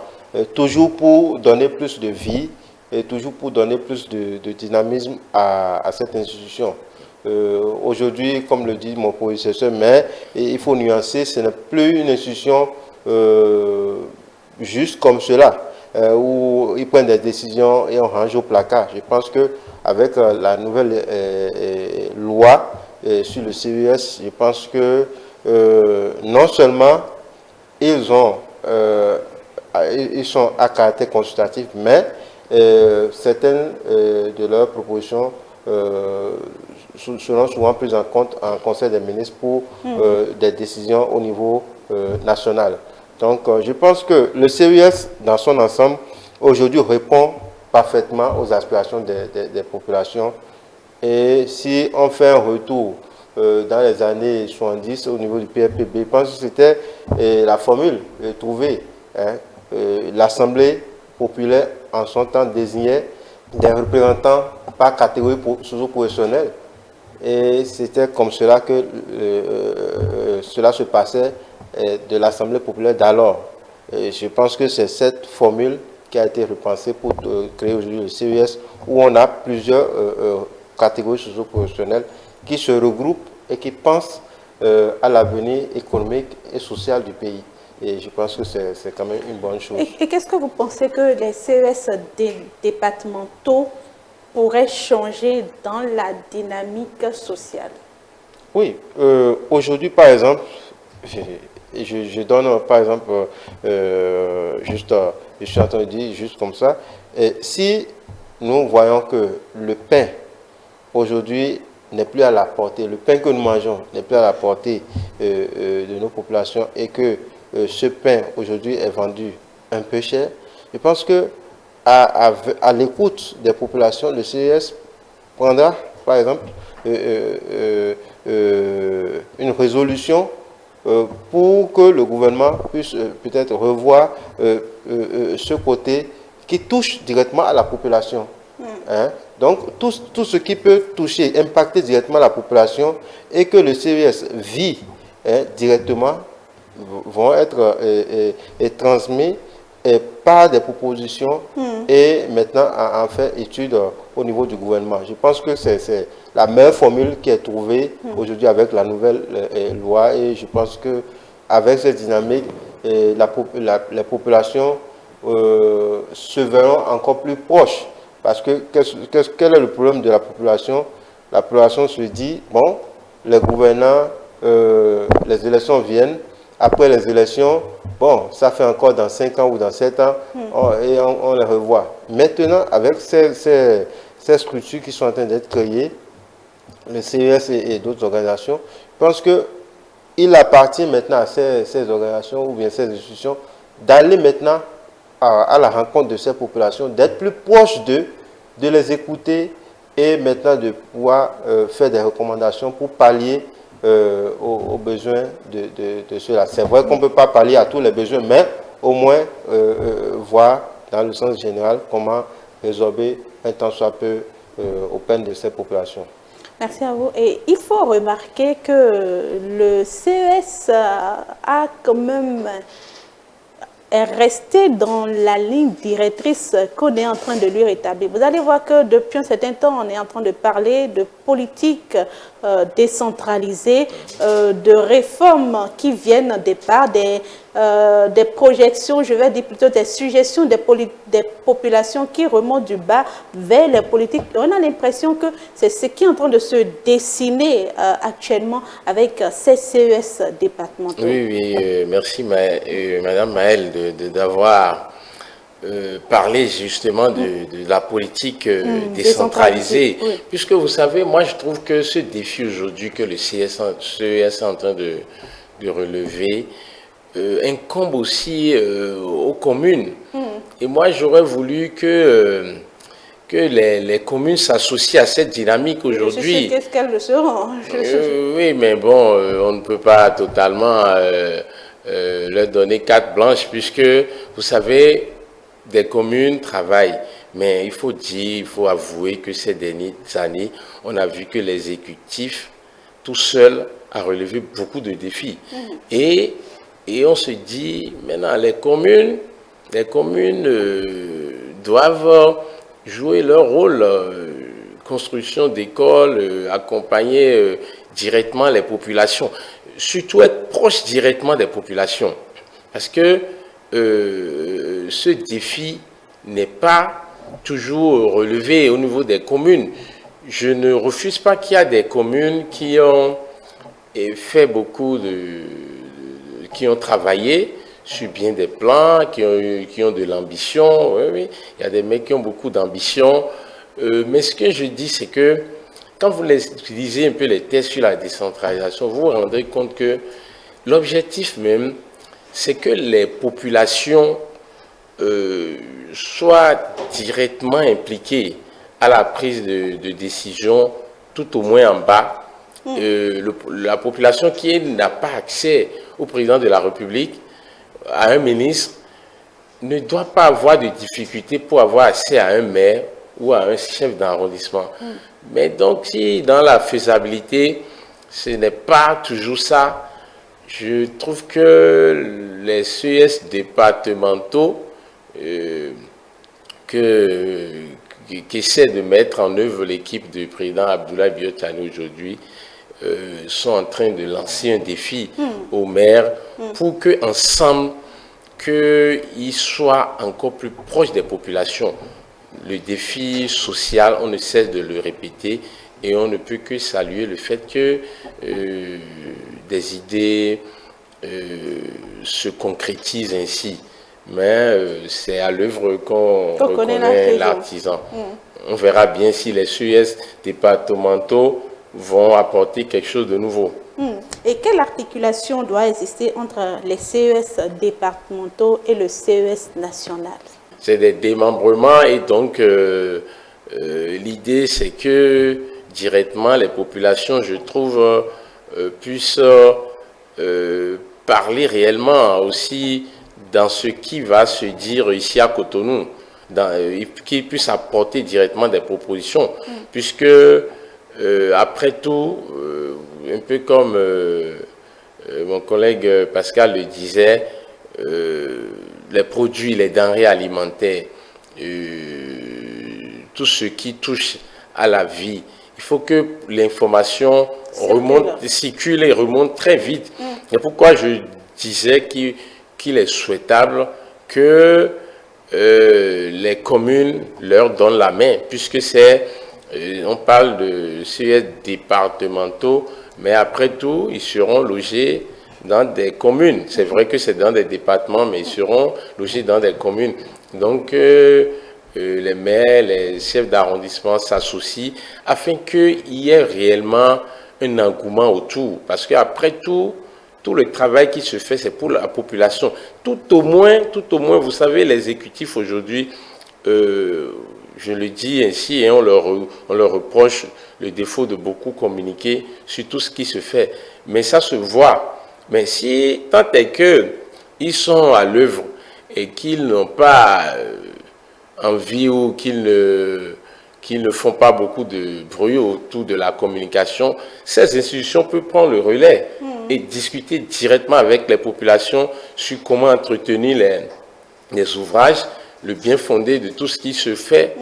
Speaker 3: Toujours pour donner plus de vie et toujours pour donner plus de dynamisme à cette institution. Aujourd'hui, comme le dit mon prédécesseur, mais il faut nuancer, ce n'est plus une institution juste comme cela. où ils prennent des décisions et on range au placard. Je pense qu'avec la nouvelle loi sur le CES, je pense que non seulement ils sont à caractère consultatif, mais certaines de leurs propositions seront souvent prises en compte en Conseil des ministres pour des décisions au niveau national. Donc, je pense que le CES, dans son ensemble, aujourd'hui répond parfaitement aux aspirations des populations. Et si on fait un retour dans les années 70 au niveau du PRPB, je pense que c'était la formule trouvée. Hein, l'Assemblée populaire, en son temps, désignait des représentants par catégorie socio-professionnelle. Et c'était comme cela que cela se passait de l'Assemblée populaire d'alors. Je pense que c'est cette formule qui a été repensée pour créer aujourd'hui le CES, où on a plusieurs catégories socio-professionnelles qui se regroupent et qui pensent à l'avenir économique et social du pays. Et je pense que c'est quand même une bonne chose.
Speaker 1: Et qu'est-ce que vous pensez que les CES départementaux pourraient changer dans la dynamique sociale?
Speaker 3: Oui, aujourd'hui, par exemple, je donne par exemple, je suis en train de dire juste comme ça, si nous voyons que le pain aujourd'hui n'est plus à la portée, le pain que nous mangeons n'est plus à la portée de nos populations et que ce pain aujourd'hui est vendu un peu cher, je pense que à l'écoute des populations, le CES prendra par exemple une résolution pour que le gouvernement puisse peut-être revoir ce côté qui touche directement à la population. Hein? Donc, tout ce qui peut toucher, impacter directement la population et que le CES vit directement vont être transmis par des propositions et maintenant en fait étude au niveau du gouvernement. Je pense que c'est la meilleure formule qui est trouvée aujourd'hui avec la nouvelle loi et je pense qu'avec cette dynamique, les populations se verront encore plus proches. Parce que quel est le problème de la population? La population se dit, bon, les gouvernants, les élections viennent, après les élections, bon, ça fait encore dans 5 ans ou dans 7 ans, et on les revoit. Maintenant, avec ces structures qui sont en train d'être créées, le CES et d'autres organisations, je pense qu'il appartient maintenant à ces organisations ou bien ces institutions d'aller maintenant à la rencontre de ces populations, d'être plus proche d'eux, de les écouter et maintenant de pouvoir faire des recommandations pour pallier aux besoins de ceux-là. C'est vrai qu'on ne peut pas pallier à tous les besoins, mais au moins voir dans le sens général comment résorber un tant soit peu aux peines de ces populations.
Speaker 1: Merci à vous. Et il faut remarquer que le CES a quand même est resté dans la ligne directrice qu'on est en train de lui rétablir. Vous allez voir que depuis un certain temps, on est en train de parler de politique décentralisée, de réformes qui viennent des parts, des projections, je vais dire plutôt des suggestions des populations qui remontent du bas vers les politiques. On a l'impression que c'est ce qui est en train de se dessiner actuellement avec ces CES départementaux.
Speaker 2: Oui, oui, merci Madame Maëlle d'avoir parlé justement de la politique décentralisée. Oui. Puisque vous savez, moi je trouve que ce défi aujourd'hui que le CES est en train de relever, incombe aussi aux communes. Et moi, j'aurais voulu que les communes s'associent à cette dynamique aujourd'hui.
Speaker 1: Qu'est-ce qu'elles seront?
Speaker 2: Oui, mais bon, on ne peut pas totalement leur donner carte blanche, puisque, vous savez, des communes travaillent. Mais il faut dire, il faut avouer que ces dernières années, on a vu que l'exécutif, tout seul, a relevé beaucoup de défis. Et on se dit, maintenant, les communes doivent jouer leur rôle, construction d'écoles, accompagner directement les populations, surtout être proche directement des populations. Parce que ce défi n'est pas toujours relevé au niveau des communes. Je ne refuse pas qu'il y a des communes qui ont fait beaucoup qui ont travaillé sur bien des plans, qui ont de l'ambition. Oui, oui. Il y a des mecs qui ont beaucoup d'ambition. Mais ce que je dis, c'est que quand vous lisez un peu les tests sur la décentralisation, vous vous rendrez compte que l'objectif même, c'est que les populations soient directement impliquées à la prise de décision, tout au moins en bas. La population qui n'a pas accès au président de la République, à un ministre, ne doit pas avoir de difficulté pour avoir accès à un maire ou à un chef d'arrondissement. Mais donc, si dans la faisabilité, ce n'est pas toujours ça, je trouve que les CES départementaux qu'essaie de mettre en œuvre l'équipe du président Abdoulaye Biotani aujourd'hui sont en train de lancer un défi aux maires pour qu'ensemble, qu'ils soient encore plus proches des populations. Le défi social, on ne cesse de le répéter et on ne peut que saluer le fait que des idées se concrétisent ainsi. Mais c'est à l'œuvre qu'on reconnaît l'artisan. On verra bien si les CES départementaux vont apporter quelque chose de nouveau.
Speaker 1: Et quelle articulation doit exister entre les CES départementaux et le CES national?
Speaker 2: C'est des démembrements et donc l'idée c'est que directement les populations, je trouve, puissent parler réellement aussi dans ce qui va se dire ici à Cotonou, qui puisse apporter directement des propositions, puisque après tout, un peu comme mon collègue Pascal le disait, les produits, les denrées alimentaires, tout ce qui touche à la vie, il faut que l'information circule et remonte très vite. C'est pourquoi je disais qu'il est souhaitable que les communes leur donnent la main, puisque on parle de CES départementaux, mais après tout, ils seront logés dans des communes. C'est vrai que c'est dans des départements, mais ils seront logés dans des communes. Donc, les maires, les chefs d'arrondissement s'associent afin qu'il y ait réellement un engouement autour. Parce qu'après tout, tout le travail qui se fait, c'est pour la population. Tout au moins, vous savez, les exécutifs aujourd'hui, je le dis ainsi, et on leur reproche le défaut de beaucoup communiquer sur tout ce qui se fait. Mais ça se voit. Mais si tant est qu'ils sont à l'œuvre et qu'ils n'ont pas envie ou qu'ils ne font pas beaucoup de bruit autour de la communication, ces institutions peuvent prendre le relais et discuter directement avec les populations sur comment entretenir les ouvrages, le bien fondé de tout ce qui se fait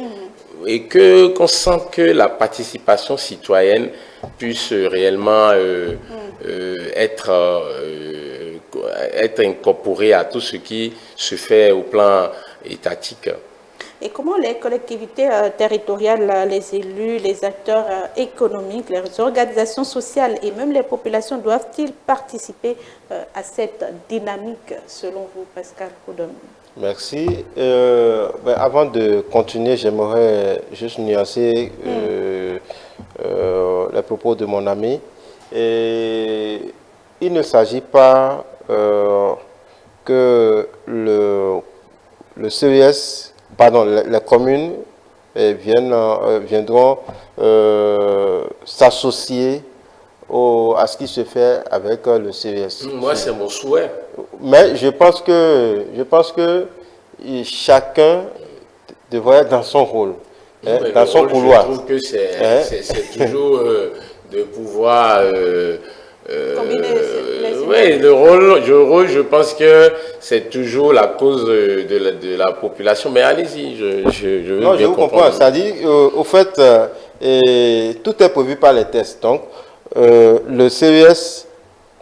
Speaker 2: et qu'on sent que la participation citoyenne puisse réellement être incorporée à tout ce qui se fait au plan étatique.
Speaker 1: Et comment les collectivités territoriales, les élus, les acteurs économiques, les organisations sociales et même les populations doivent-ils participer à cette dynamique selon vous, Pascal Koudom?
Speaker 3: Merci. Avant de continuer, j'aimerais juste nuancer les propos de mon ami. Et il ne s'agit pas que le CES, pardon, les communes viendront s'associer à ce qui se fait avec le CES.
Speaker 2: Moi, c'est mon souhait.
Speaker 3: Mais je pense que chacun devrait être dans son rôle, dans son couloir.
Speaker 2: Je trouve que c'est toujours de pouvoir... oui, le rôle, je pense que c'est toujours la cause de la population. Mais allez-y, je veux bien comprendre.
Speaker 3: C'est-à-dire, au fait, tout est prévu par les tests. Donc, le CES,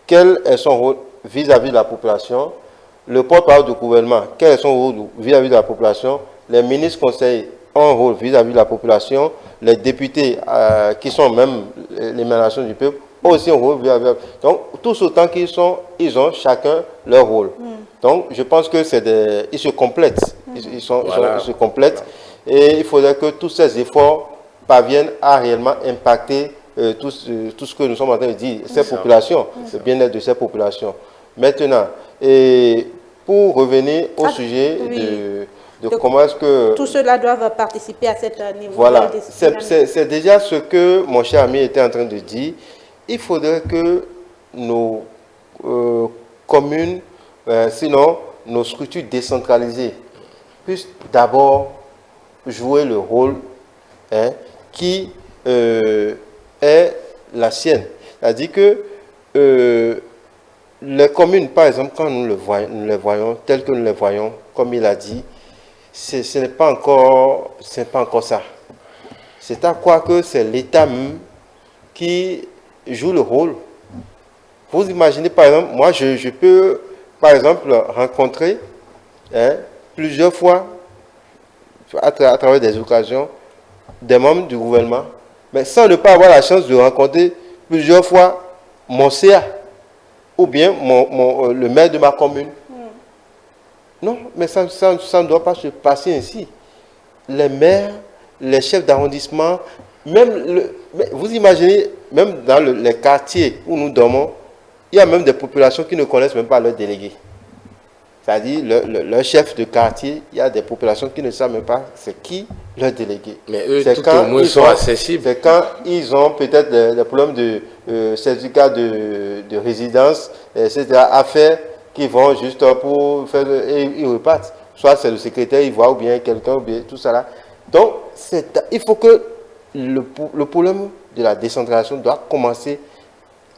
Speaker 3: quel est son rôle vis-à-vis de la population? le porte-parole du gouvernement, quel est son rôle vis-à-vis de la population? Les ministres conseillers ont un rôle vis-à-vis de la population. Les députés, qui sont même l'émanation du peuple, ont aussi un rôle vis-à-vis. Donc, tous autant qu'ils sont, ils ont chacun leur rôle. Donc, je pense que ils se complètent. Ils se complètent. Et il faudrait que tous ces efforts parviennent à réellement impacter tout ce que nous sommes en train de dire, ces populations, le bien-être de ces populations. Maintenant, et pour revenir au sujet de comment est-ce que...
Speaker 1: Tout cela doivent participer à cette niveau.
Speaker 3: Voilà, c'est déjà ce que mon cher ami était en train de dire. Il faudrait que nos communes, sinon nos structures décentralisées, puissent d'abord jouer le rôle qui est la sienne. C'est-à-dire que les communes, par exemple, quand nous les voyons tels que nous les voyons, comme il a dit, ce n'est pas encore ça. C'est à quoi que c'est l'État même qui joue le rôle. Vous imaginez, par exemple, moi, je peux, par exemple, rencontrer plusieurs fois, à travers des occasions, des membres du gouvernement, mais sans ne pas avoir la chance de rencontrer plusieurs fois mon CA ou bien le maire de ma commune. Non, mais ça ne doit pas se passer ainsi. Les maires, les chefs d'arrondissement, vous imaginez, même dans les quartiers où nous dormons, il y a même des populations qui ne connaissent même pas leurs délégués. C'est-à-dire, leur chef de quartier, il y a des populations qui ne savent même pas c'est qui leur délégué.
Speaker 2: Mais eux, tout au moins, sont accessibles.
Speaker 3: C'est quand ils ont peut-être des problèmes de certificat de résidence, etc., à faire, qui vont juste pour faire, et ils repartent. Soit c'est le secrétaire, il voit, ou bien quelqu'un, ou bien tout ça là. Donc, il faut que le problème de la décentralisation doit commencer,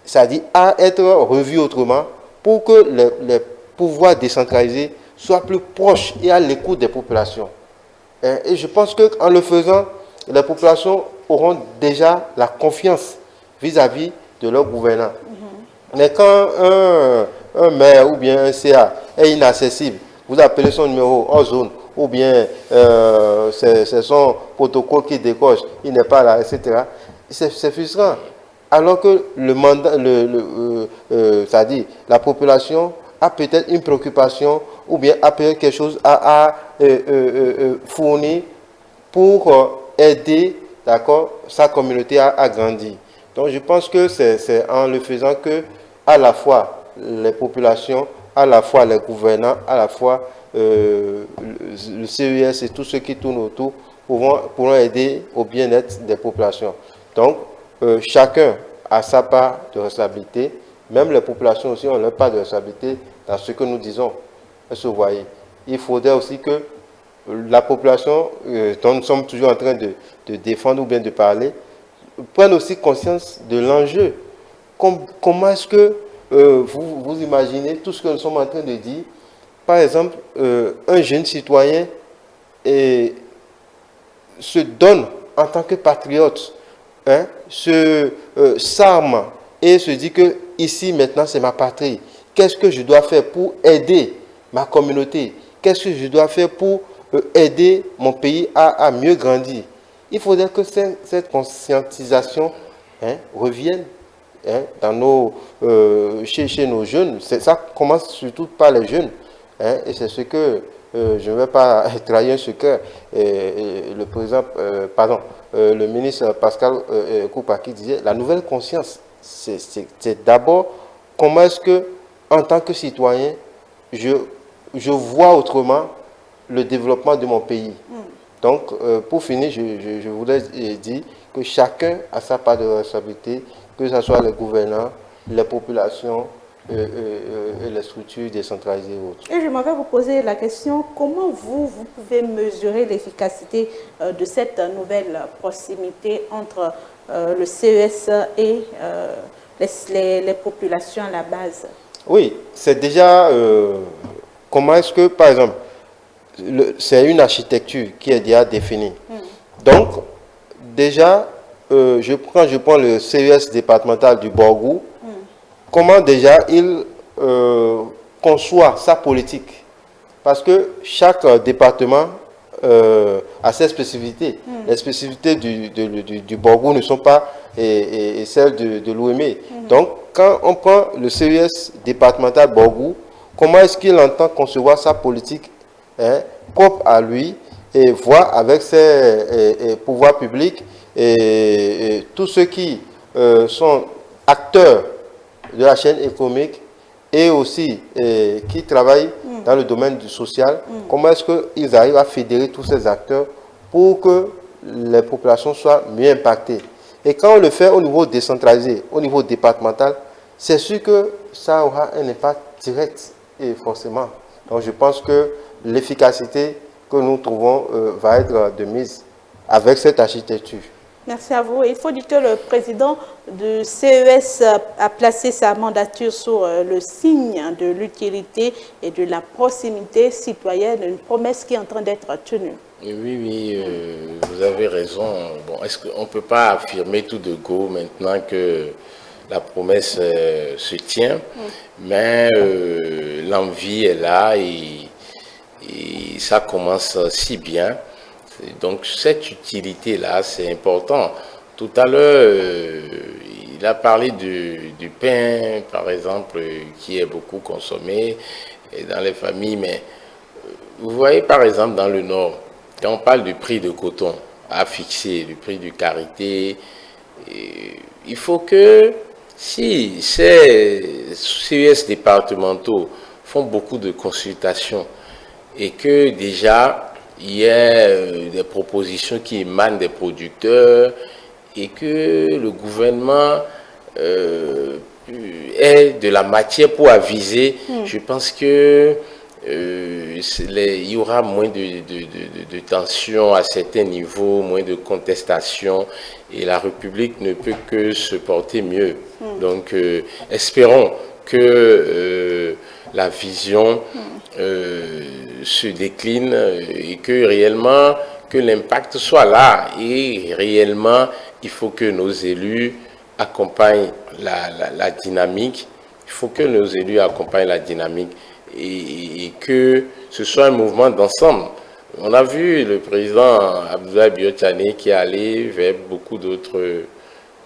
Speaker 3: c'est-à-dire à être revu autrement, pour que les pouvoirs décentralisés soient plus proches et à l'écoute des populations. Et je pense qu'en le faisant, les populations auront déjà la confiance vis-à-vis de leur gouvernants. Mais quand un maire ou bien un CA est inaccessible, vous appelez son numéro hors zone, ou bien c'est son protocole qui décoche, il n'est pas là, etc. C'est frustrant. Alors que le mandat, c'est-à-dire la population a peut-être une préoccupation ou bien a peut-être quelque chose à fournir pour aider, sa communauté à grandir. Donc je pense que c'est en le faisant que à la fois les populations, à la fois les gouvernants, à la fois le CES et tous ceux qui tournent autour pourront aider au bien-être des populations. Donc chacun a sa part de responsabilité, même les populations aussi ont leur part de responsabilité dans ce que nous disons. Est-ce que vous voyez? Il faudrait aussi que la population dont nous sommes toujours en train de défendre ou bien de parler prenne aussi conscience de l'enjeu. Comment est-ce que vous imaginez tout ce que nous sommes en train de dire? Par exemple, un jeune citoyen se donne en tant que patriote, s'arme et se dit que ici maintenant c'est ma patrie. Qu'est-ce que je dois faire pour aider ma communauté? Qu'est-ce que je dois faire pour aider mon pays à mieux grandir? Il faudrait que cette conscientisation revienne chez nos jeunes. Ça commence surtout par les jeunes. Et c'est ce que je ne vais pas trahir un secret. Le président, le ministre Pascal Koupa qui disait la nouvelle conscience, c'est d'abord comment est-ce que, en tant que citoyen, je vois autrement le développement de mon pays. Donc, pour finir, je voudrais dire que chacun a sa part de responsabilité, que ce soit les gouvernants, les populations et les structures décentralisées et autres.
Speaker 1: Et je m'avais vous poser la question, comment vous pouvez mesurer l'efficacité de cette nouvelle proximité entre le CES et les populations à la base? Oui,
Speaker 3: c'est déjà... comment est-ce que, par exemple, c'est une architecture qui est déjà définie. Donc, déjà, quand je prends le CES départemental du Borgou, comment déjà il conçoit sa politique, parce que chaque département a ses spécificités. Les spécificités du Borgou ne sont pas celles de l'OME. Donc, quand on prend le CES départemental Borgou, comment est-ce qu'il entend concevoir sa politique propre à lui et voir avec ses pouvoirs publics et tous ceux qui sont acteurs de la chaîne économique et aussi qui travaillent dans le domaine du social, comment est-ce qu'ils arrivent à fédérer tous ces acteurs pour que les populations soient mieux impactées. Et quand on le fait au niveau décentralisé, au niveau départemental, c'est sûr que ça aura un impact direct et forcément. Donc je pense que l'efficacité que nous trouvons va être de mise avec cette architecture.
Speaker 1: Merci à vous. Il faut dire que le président du CES a placé sa mandature sur le signe de l'utilité et de la proximité citoyenne, une promesse qui est en train d'être tenue.
Speaker 2: Oui, vous avez raison. Bon, est-ce qu'on ne peut pas affirmer tout de go maintenant que la promesse se tient, mais l'envie est là et ça commence si bien. Donc cette utilité-là, c'est important. Tout à l'heure, il a parlé du pain, par exemple, qui est beaucoup consommé dans les familles. Mais vous voyez, par exemple, dans le Nord, quand on parle du prix de coton à fixer, du prix du karité, il faut que si ces CES départementaux font beaucoup de consultations et que déjà il y a des propositions qui émanent des producteurs et que le gouvernement ait de la matière pour aviser, je pense que il y aura moins de tensions à certains niveaux, moins de contestations et la République ne peut que se porter mieux. Donc espérons que la vision se décline et que réellement que l'impact soit là et réellement il faut que nos élus accompagnent la dynamique, il faut que nos élus accompagnent la dynamique et que ce soit un mouvement d'ensemble. On a vu le président Abdoulaye Biotane qui est allé vers beaucoup d'autres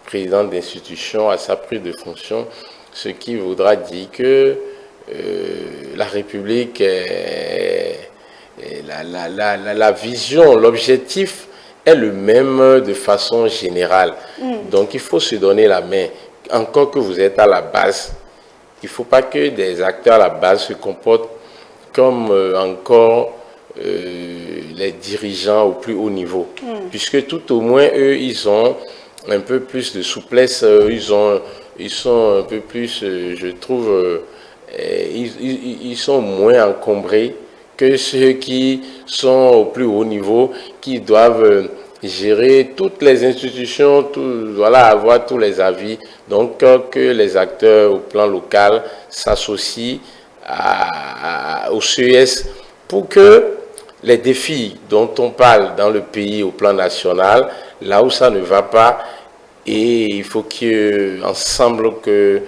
Speaker 2: présidents d'institutions à sa prise de fonction, ce qui voudra dire que la République, la vision, l'objectif est le même de façon générale. Donc il faut se donner la main. Encore que vous êtes à la base, il ne faut pas que des acteurs à la base se comportent comme encore les dirigeants au plus haut niveau. Puisque tout au moins, eux, ils ont un peu plus de souplesse, ils sont un peu plus, je trouve, ils sont moins encombrés que ceux qui sont au plus haut niveau, qui doivent gérer toutes les institutions, avoir tous les avis. Donc, que les acteurs au plan local s'associent au CES pour que les défis dont on parle dans le pays au plan national, là où ça ne va pas, et il faut qu'ensemble que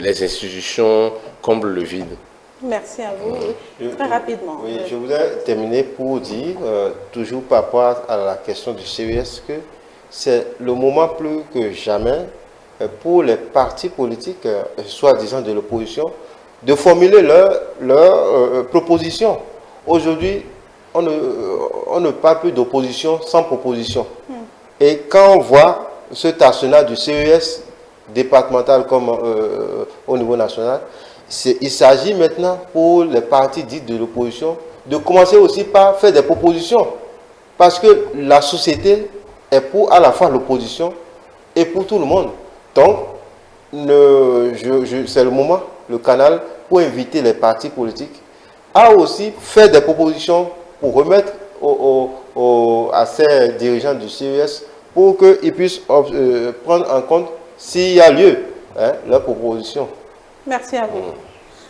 Speaker 2: les institutions comblent le vide.
Speaker 1: Merci à vous. Très rapidement.
Speaker 3: Oui, je voudrais terminer pour dire, toujours par rapport à la question du CES, que c'est le moment plus que jamais pour les partis politiques, soi-disant de l'opposition, de formuler leurs propositions. Aujourd'hui, on ne parle plus d'opposition sans proposition. Et quand on voit cet arsenal du CES départemental comme au niveau national, il s'agit maintenant pour les partis dits de l'opposition de commencer aussi par faire des propositions. Parce que la société est pour à la fois l'opposition et pour tout le monde. Donc, c'est le moment, le canal, pour inviter les partis politiques à aussi faire des propositions pour remettre à ces dirigeants du CES pour qu'ils puissent prendre en compte s'il y a lieu leurs propositions.
Speaker 1: Merci à vous.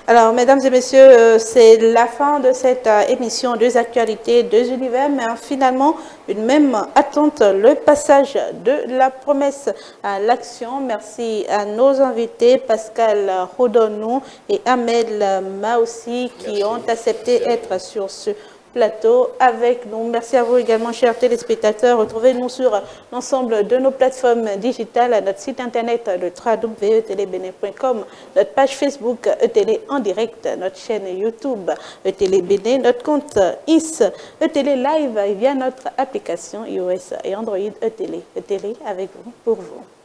Speaker 1: Alors, mesdames et messieurs, c'est la fin de cette émission Deux actualités, deux univers, mais finalement, une même attente, le passage de la promesse à l'action. Merci à nos invités, Pascal Rodonou et Amel Maossi, qui ont accepté d'être sur ce plateau avec nous. Merci à vous également, chers téléspectateurs. Retrouvez-nous sur l'ensemble de nos plateformes digitales, notre site internet de www.etelebene.com, notre page Facebook ETélé en direct, notre chaîne YouTube ETélé Bénin, notre compte IS ETélé Live via notre application iOS et Android ETélé avec vous, pour vous.